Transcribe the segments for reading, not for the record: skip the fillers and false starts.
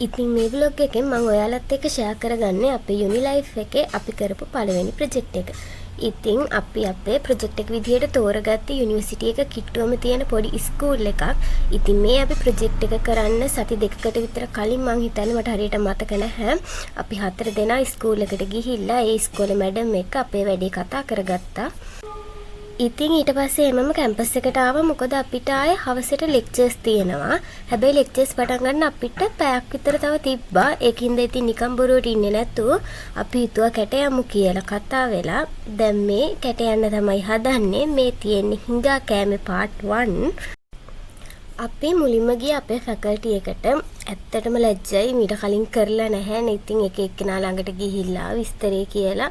ඉතින් මේ vlog එකෙන් මම ඔයාලත් එක්ක share කරගන්නේ අපේ uni life එකේ අපි කරපු පළවෙනි project එක. ඉතින් අපි අපේ project එක විදිහට තෝරගත්තේ university එක කිට්ටුවම තියෙන පොඩි school එකක්. ඉතින් මේ අපි project එක කරන්න සති දෙකකට විතර කලින් මං හිතන්නේ මට හරියට මතක නැහැ. අපි 4 දෙනා school එකට ගිහිල්ලා ඒ ඉස්කෝලේ madam එක්ක අපේ වැඩේ කතා කරගත්තා. ඉතින් ඊට පස්සේ එමම කැම්පස් එකට ආවා. මොකද අපිට ආයේ හවසට ලෙක්චර්ස් තියෙනවා. හැබැයි ලෙක්චර්ස් පටන් ගන්න අපිට පැයක් විතර තව තිබ්බා. ඒකින්ද ඉතින් නිකන් බොරුවට ඉන්නේ නැතුව අපි හිතුවා කැට යමු කියලා කතා වෙලා. දැන් මේ කැට යන්න තමයි හදන්නේ. මේ තියෙන්නේ හිඟා කෑමේ part 1. අපි මුලින්ම ගිය අපේ ෆැකල්ටි එකට. ඇත්තටම ලැජ්ජයි මීට කලින් කරලා නැහැ නේ. ඉතින් එක එක්කෙනා ළඟට ගිහිල්ලා විස්තරේ කියලා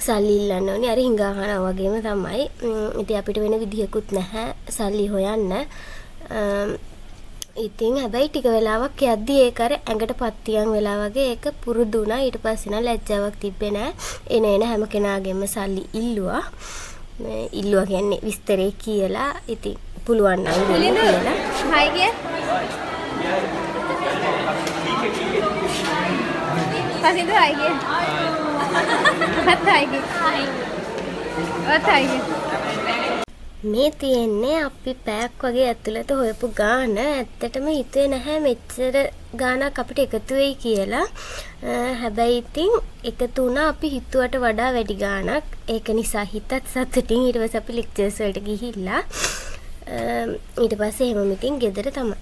සල්ලි ඉල්ලන්න ඕනේ. අර හිඟා කනවා වගේම තමයි. ඉතින් අපිට වෙන විදියකුත් නැහැ සල්ලි හොයන්න. ඉතින් හැබැයි ටික වෙලාවක් යද්දි ඒක අර ඇඟට පත්තියන් වෙලා වගේ ඒක පුරුදු වුණා. ඊට පස්සේ නම් ලැජ්ජාවක් තිබ්බේ නැහැ. එන හැම කෙනාගෙම සල්ලි ඉල්ලුවා. ඉල්ලුවා කියන්නේ විස්තරේ කියලා. ඉතින් පුළුවන් නම් දෙන්න කියලා. හයි කිය. පසින්ද හයි කිය. හයි කිය. හයි කිය. මේ තියෙන්නේ අපි පැයක් වගේ ඇතුළත හොයපු ගාන. ඇත්තටම හිතුවේ නැහැ මෙච්චර ගානක් අපිට එකතු වෙයි කියලා. හැබැයි ඉතින් එකතු වුණා අපි හිතුවට වඩා වැඩි ගානක්. ඒක නිසා හිතත් සතුටින් ඊට පස්සේ අපි ලෙක්චර්ස් වලට ගිහිල්ලා ඊට පස්සේ එහෙම මිටින් ගෙදර තමයි.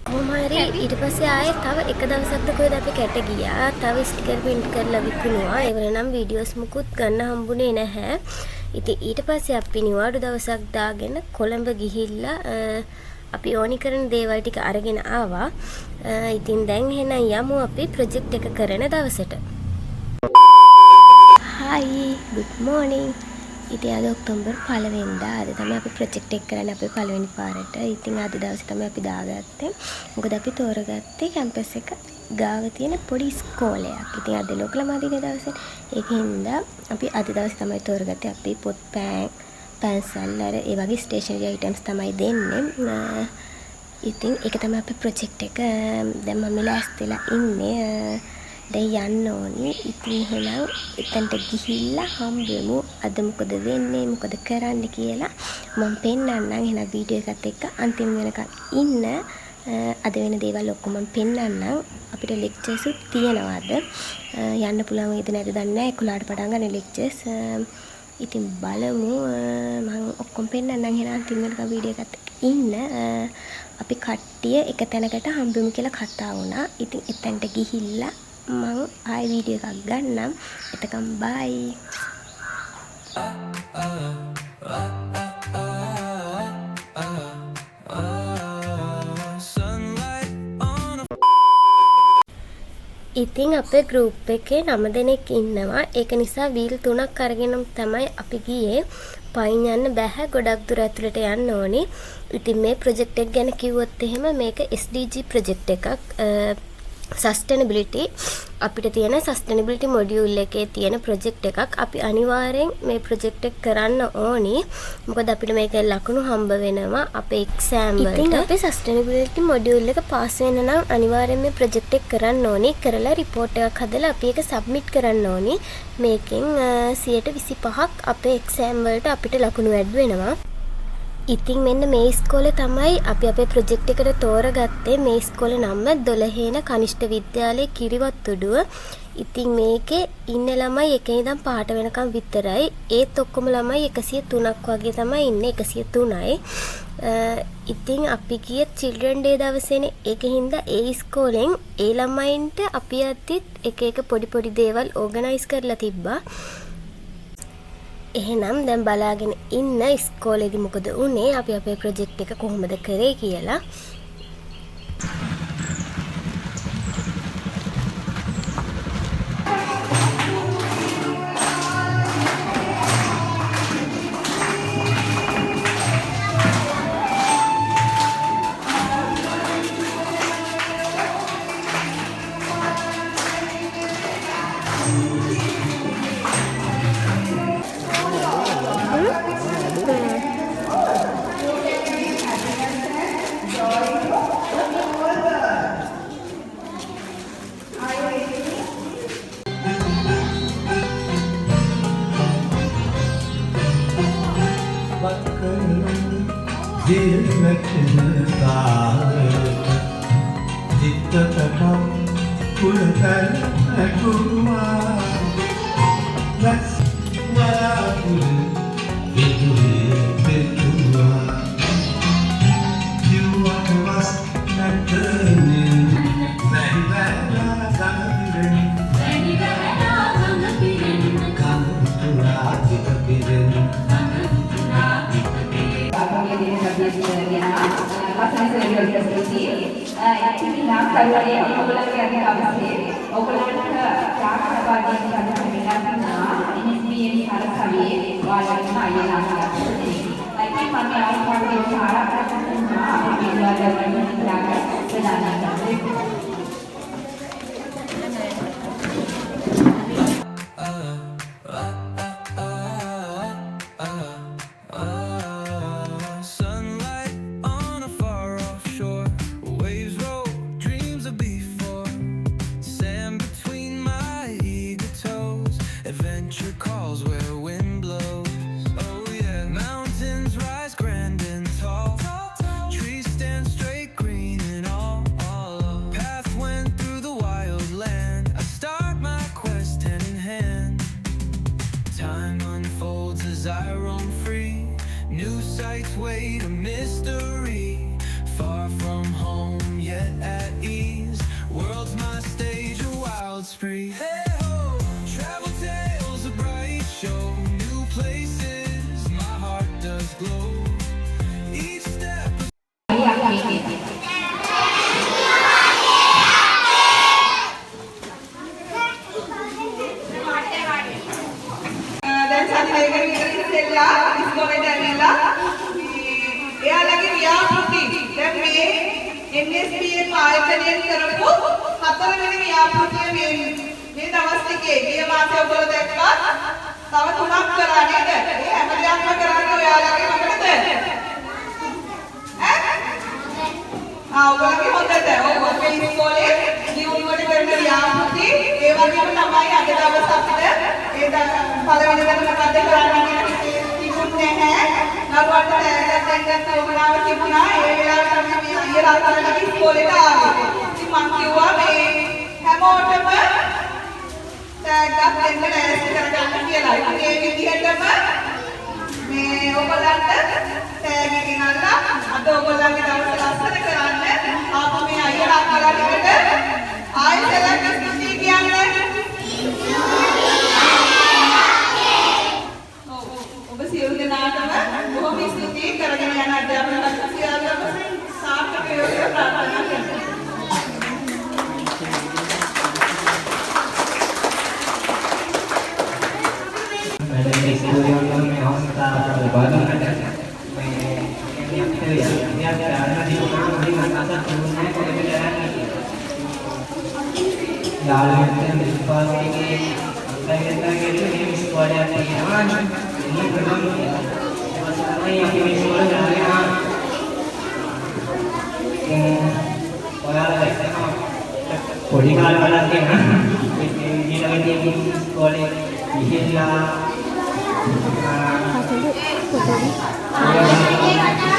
කොහොම හරි ඊට පස්සේ ආයේ තව එක දවසක්ද කොහෙද අපි කැට ගියා. තව ස්ටිකර් print කරලා විකුණුවා. ඒ වල නම් වීඩියෝස් මුකුත් ගන්න හම්බුනේ නැහැ. ඉතින් ඊට පස්සේ අපි නිවාඩු දවසක් දාගෙන කොළඹ ගිහිල්ලා අපි ඕනි කරන දේවල් ටික අරගෙන ආවා. ඉතින් දැන් එහෙනම් යමු අපි ප්‍රොජෙක්ට් එක කරන දවසට. Hi, good morning. ඉතින් අද ඔක්තෝබර් 1 වෙනිදා. අද තමයි අපි ප්‍රොජෙක්ට් එක කරන්නේ අපේ පළවෙනි පාරට. ඉතින් අද දවසේ තමයි අපි දාගත්තේ. මොකද අපි තෝරගත්තේ කැම්පස් එක ගාව තියෙන පොඩි ඉස්කෝලයක්. ඉතින් අද ලෝකලා දින දවසේ ඒකින්ද අපි අද දවසේ තමයි තෝරගත්තේ. අපි පොත් පෑන් පැන්සල් අර ඒ වගේ ස්ටේෂනරි අයිටම්ස් තමයි දෙන්නේ. ඉතින් ඒක තමයි අපේ ප්‍රොජෙක්ට් එක. දැන් මම ලෑස්තිලා ඉන්නේ. දැන් යන්න ඕනේ. ඉතින් එහෙනම් එතනට ගිහිල්ලා හම්බෙමු. අද මොකද වෙන්නේ මොකද කරන්න කියලා මම පෙන්නන්නම්. එහෙනම් වීඩියෝ එකත් එක්ක අන්තිම වෙනකන් ඉන්න. අද වෙන දේවල් ඔක්කොම මම පෙන්නන්නම්. අපිට ලෙක්චර්ස් තියෙනවාද යන්න පුළුවන් වේද නැද්ද දන්නේ නැහැ. 11ට පටන් ගන්න ලෙක්චර්ස්. ඉතින් බලමු. මම ඔක්කොම පෙන්නන්නම්. එහෙනම් අන්තිම වෙනකන් වීඩියෝ එකත් එක්ක ඉන්න. අපි කට්ටිය එක තැනකට හම්බෙමු කියලා කතා වුණා. ඉතින් එතනට ගිහිල්ලා මම ආයි වීඩියෝ එකක් ගන්නම්. එතකම් බයි. ඉතින් අපේ ගෲප් එකේ 9 දෙනෙක් ඉන්නවා. ඒක නිසා වීල් 3ක් අරගෙන තමයි අපි ගියේ. පයින් යන්න බෑ. ගොඩක් දුර ඇතුළට යන්න ඕනේ. ඉතින් මේ ප්‍රොජෙක්ට් එක ගැන කිව්වොත් එහෙම මේක SDG ප්‍රොජෙක්ට් එකක්. සස්ටේනබිලිටි අපිට තියෙන සස්ටේනබිලිටි මොඩියුල් එකේ තියෙන ප්‍රොජෙක්ට් එකක්. අපි අනිවාර්යෙන් මේ ප්‍රොජෙක්ට් එක කරන්න ඕනි. මොකද අපිට මේක ලකුණු හම්බ වෙනවා අපේ එක්සෑම් වලට. ඉතින් අපේ සස්ටේනබිලිටි මොඩියුල් එක පාස් වෙන්න නම් අනිවාර්යෙන් මේ ප්‍රොජෙක්ට් එක කරන්න ඕනි. කරලා රිපෝට් එකක් හදලා අපි ඒක සබ්මිට් කරන්න ඕනි. මේකෙන් 125ක් අපේ එක්සෑම් වලට අපිට ලකුණු ඇඩ් වෙනවා. ඉතින් මෙන්න මේ ඉස්කෝලේ තමයි අපි අපේ ප්‍රොජෙක්ට් එකට තෝරගත්තේ. මේ ඉස්කෝලේ නම 12 කනිෂ්ඨ විද්‍යාලයේ කිරිවත්තුඩුව. ඉතින් මේකේ ඉන්න ළමයි 1 ඉඳන් 5 වෙනකම් විතරයි. ඒත් ඔක්කොම ළමයි 103ක් වගේ තමයි ඉන්නේ. 103යි. ඉතින් අපි ගිය චිල්ඩ්‍රන් ඩේ දවසේනේ. ඒකින්ද ඒ ඉස්කෝලෙන් ඒ ළමයින්ට අපි අතිත් එක පොඩි පොඩි දේවල් ඕගනයිස් කරලා තිබ්බා. එහෙනම් දැන් බලාගෙන ඉන්න ඉස්කෝලේදී මොකද උනේ, අපි අපේ ප්‍රොජෙක්ට් එක කොහොමද කරේ කියලා.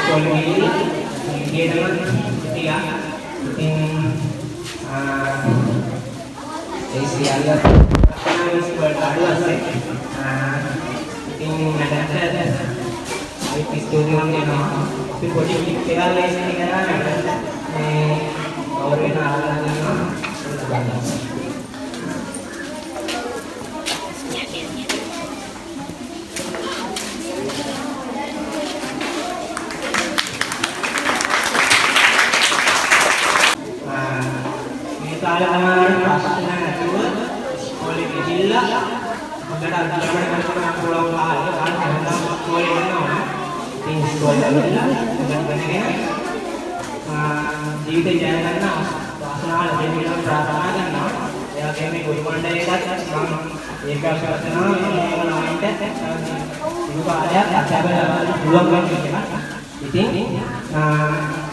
ඉස්කෝලේ ගිහින් තියා ඉතින් ඒ සියල්ල ඉස්කෝලේ ආවසේ ඉතින් මට ඒ ස්ටුඩියෝ යනවා ඉතින් පොඩි ක්ලිප් එකක් ලේසින් කරනවා මේ අවුරේන ආරම්භ කරනවා කාලවලට ප්‍රශ්න නැතුව ඉස්කෝලේ ගිහිල්ලා හොඳට අධ්‍යයනය කරන්න පුළුවන් කාලේ හැමදාම ඉස්කෝලේ යනවා. ඉතින් ඉස්කෝලේ ගිහිල්ලා හොඳට දැනගෙන ජීවිතේ ජය ගන්න වාසනාව ලැබෙන්න ප්‍රාර්ථනා කරනවා. ඒ වගේම මේ ගුරු මණ්ඩලයටත් මම ඒකාශ කරනවා මේ ළමයින්ට විවාදයක් අත්දැක ගන්න පුළුවන් කියලා. ඉතින්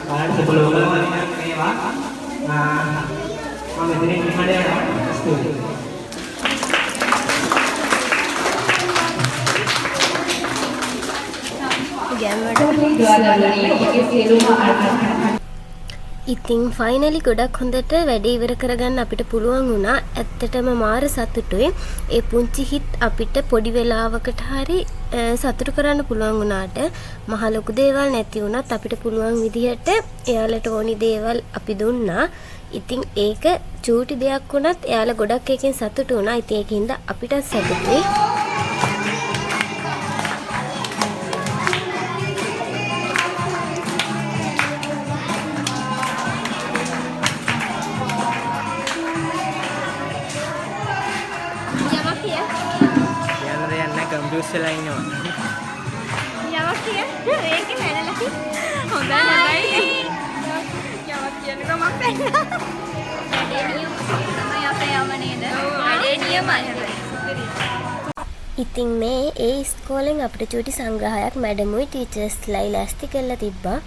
කාලේ සුබලෝකම මේවා I'm going to ඉතින් ෆයිනලි ගොඩක් හොඳට වැඩ ඉවර කරගන්න අපිට පුළුවන් වුණා. ඇත්තටම මාර සතුටුයි. ඒ පුංචි හිත් අපිට පොඩි වෙලාවකට හරි සතුටු කරන්න පුළුවන් වුණාට මහ ලොකු දේවල් නැති වුණත් අපිට පුළුවන් විදිහට එයාලට ඕනි දේවල් අපි දුන්නා. ඉතින් ඒක චූටි දෙයක් වුණත් එයාලා ගොඩක් එකකින් සතුටු වුණා. ඉතින් ඒකින්ද අපිට සතුටුයි. කම්පියුටර් එකේ ඉන්නවා. යවක් කිය. ඒකේ හැදලා කි. හොඳයි හොඳයි. යවක් කියනකම මම පැන්නා. වැඩේ නියම තමයි අපේ යම නේද? වැඩේ නියමයි හැබැයි. ඉතින් මේ ඒ ඉස්කෝලෙන් අපිට චූටි සංග්‍රහයක් මැඩමුයි ටීචර්ස්ලා ඉලස්ති කරලා තිබ්බා.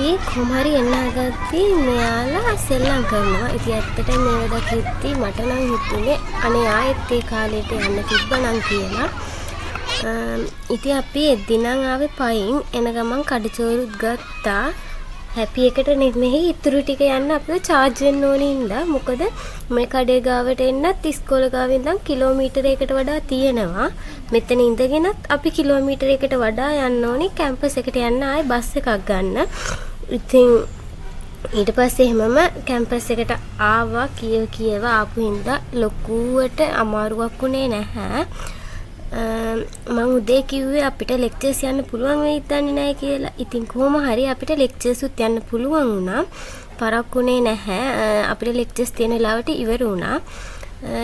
අපි කොහොමරි එන්නගත්තී මෙයාලා සෙල්ලම් කරනවා. ඉතින් ඇත්තටම මේව දැක්කී මට නම් හිතුනේ අනේ ආයෙත් ඒ කාලේට යන්න තිබ්බනම් කියලා. ඉතින් අපි එදිනම් ආවේ පයින් එන ගමන් කඩචෝරුත් ගත්තා. හැපි එකට නෙමෙයි ඉතුරු ටික යන්න අපිව charge වෙන්න ඕනේ ඉඳා. මොකද මේ කඩේ ගාවට එන්නත් ඉස්කෝල ගාව ඉඳන් කිලෝමීටරයකට වඩා තියෙනවා. මෙතන ඉඳගෙනත් අපි කිලෝමීටරයකට වඩා යන්න ඕනේ කැම්පස් එකට යන්න ආයේ බස් එකක් ගන්න. ඉතින් ඊට පස්සේ එහෙමම කැම්පස් එකට ආවා කියව ආපු හින්දා ලොකුවට අමාරුවක් උනේ නැහැ. මම උදේ කිව්වේ අපිට ලෙක්චර්ස් යන්න පුළුවන් වෙයිද දන්නේ නැහැ කියලා. ඉතින් කොහොම හරි අපිට ලෙක්චර්ස් උත් යන්න පුළුවන් වුණා. පරක්කුනේ නැහැ. අපිට ලෙක්චර්ස් තියෙන වෙලාවට ඉවර වුණා.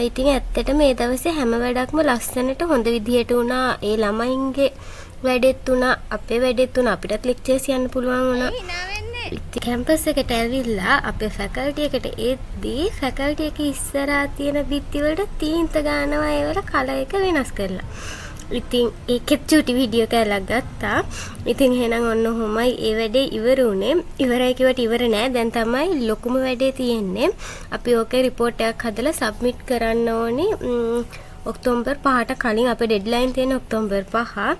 ඉතින් ඇත්තටම මේ දවසේ හැම වැඩක්ම ලස්සනට හොඳ විදිහට වුණා. ඒ ළමයින්ගේ වැඩෙත් වුණා, අපේ වැඩෙත් වුණා. අපිටත් ලෙක්චර්ස් යන්න පුළුවන් වුණා. කැම්පස් එකට ඇවිල්ලා අපේ ෆැකල්ටි එකට එද්දී ෆැකල්ටි එක ඉස්සරහා තියෙන බිත්ති වලට තීන්ත ගන්නවා ඒවල කලර් එක වෙනස් කරලා. ඉතින් ඒකෙත් චූටි වීඩියෝ කෑල්ලක් ගත්තා. ඉතින් එහෙනම් ඔන්න ඔහොමයි ඒ වැඩේ ඉවර වුණේ. ඉවරයි කිව්වට ඉවර නෑ. දැන් තමයි ලොකුම වැඩේ තියෙන්නේ. අපි ඕකේ රිපෝට් එකක් හදලා සබ්මිට් කරන්න ඕනේ. ඔක්තෝබර් 5ට කලින් අපේ ඩෙඩ්ලයින් තියෙන ඔක්තෝබර් 5.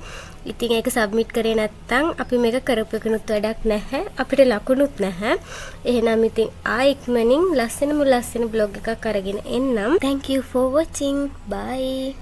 ඉතින් ඒක සබ්මිට් කරේ නැත්නම් අපි මේක කරපු එකනුත් වැඩක් නැහැ. අපිට ලකුණුත් නැහැ. එහෙනම් ඉතින් ඉක්මනින් ලස්සන බ්ලොග් එකක් අරගෙන එන්නම්. Thank you for watching. Bye.